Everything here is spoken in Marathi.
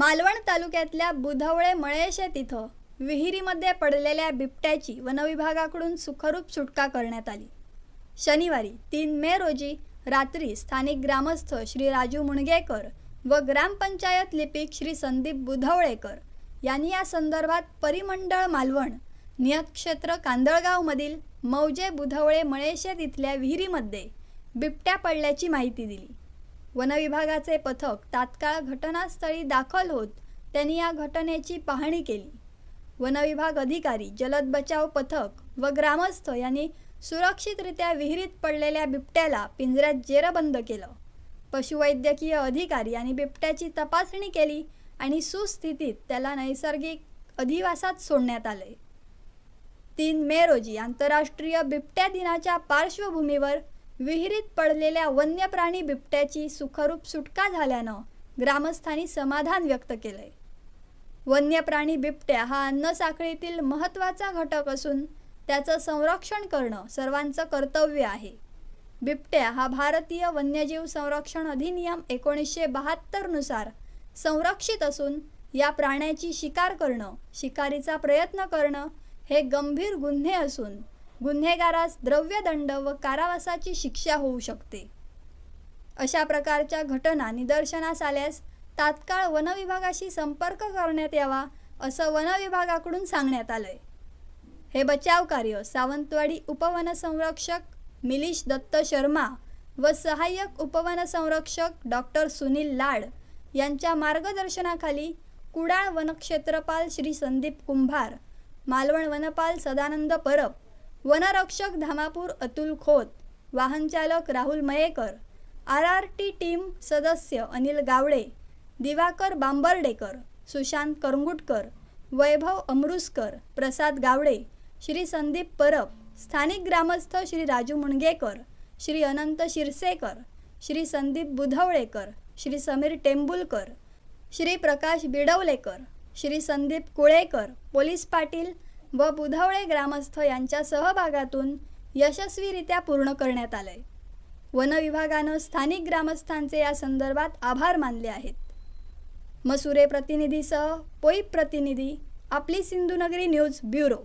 मालवण तालुक्यातल्या बुधवळे मळेशे तिथं विहिरीमध्ये पडलेल्या बिबट्याची वनविभागाकडून सुखरूप सुटका करण्यात आली। शनिवारी 3 मे रोजी रात्री स्थानिक ग्रामस्थ श्री राजू मुणगेकर व ग्रामपंचायत लिपिक श्री संदीप बुधवळेकर यांनी या संदर्भात परिमंडळ मालवण नियतक्षेत्र कांदळगावमधील मौजे बुधवळे मळेशे तिथल्या विहिरीमध्ये बिबट्या पडल्याची माहिती दिली। वनविभागाचे पथक तात्काळ घटनास्थळी दाखल होत त्यांनी या घटनेची पाहणी केली। वनविभाग अधिकारी, जलद बचाव पथक व ग्रामस्थ यांनी सुरक्षितरित्या विहिरीत पडलेल्या बिबट्याला पिंजऱ्यात जेरबंद केलं। पशुवैद्यकीय अधिकारी यांनी बिबट्याची तपासणी केली आणि सुस्थितीत त्याला नैसर्गिक अधिवासात सोडण्यात आले। 3 मे रोजी आंतरराष्ट्रीय बिबट्या दिनाच्या पार्श्वभूमीवर विहिरीत पडलेल्या वन्य प्राणी बिबट्याची सुखरूप सुटका झाल्यानं ग्रामस्थांनी समाधान व्यक्त केले। वन्य प्राणी बिबट्या हा अन्न साखळीतील महत्त्वाचा घटक असून त्याचं संरक्षण करणं सर्वांचं कर्तव्य आहे। बिबट्या हा भारतीय वन्यजीव संरक्षण अधिनियम 1972 नुसार संरक्षित असून या प्राण्याची शिकार करणं, शिकारीचा प्रयत्न करणं हे गंभीर गुन्हे असून गुन्हेगारास द्रव्यदंड व कारावासाची शिक्षा होऊ शकते। अशा प्रकारच्या घटना निदर्शनास आल्यास तात्काळ वनविभागाशी संपर्क करण्यात यावा असं वनविभागाकडून सांगण्यात आलंय। हे बचाव कार्य सावंतवाडी उपवनसंरक्षक मिलिश दत्त शर्मा व सहाय्यक उपवनसंरक्षक डॉक्टर सुनील लाड यांच्या मार्गदर्शनाखाली कुडाळ वनक्षेत्रपाल श्री संदीप कुंभार, मालवण वनपाल सदानंद परब, वनरक्षक धामापूर अतुल खोत, वाहनचालक राहुल मयेकर, RRT टीम सदस्य अनिल गावडे, दिवाकर बांबर्डेकर, सुशांत करंगुटकर, वैभव अमृसकर, प्रसाद गावडे, श्री संदीप परब, स्थानिक ग्रामस्थ श्री राजू मुणगेकर, श्री अनंत शिरसेकर, श्री संदीप बुधवळेकर, श्री समीर टेंबुलकर, श्री प्रकाश बिडवलेकर, श्री संदीप कुळेकर, पोलीस पाटील व बुधवळे ग्रामस्थ यांच्या सहभागातून यशस्वीरित्या पूर्ण करण्यात आले। वनविभागानं स्थानिक ग्रामस्थांचे या संदर्भात आभार मानले आहेत। मसुरे प्रतिनिधीसह पोईप प्रतिनिधी, आपली सिंधुनगरी न्यूज ब्युरो।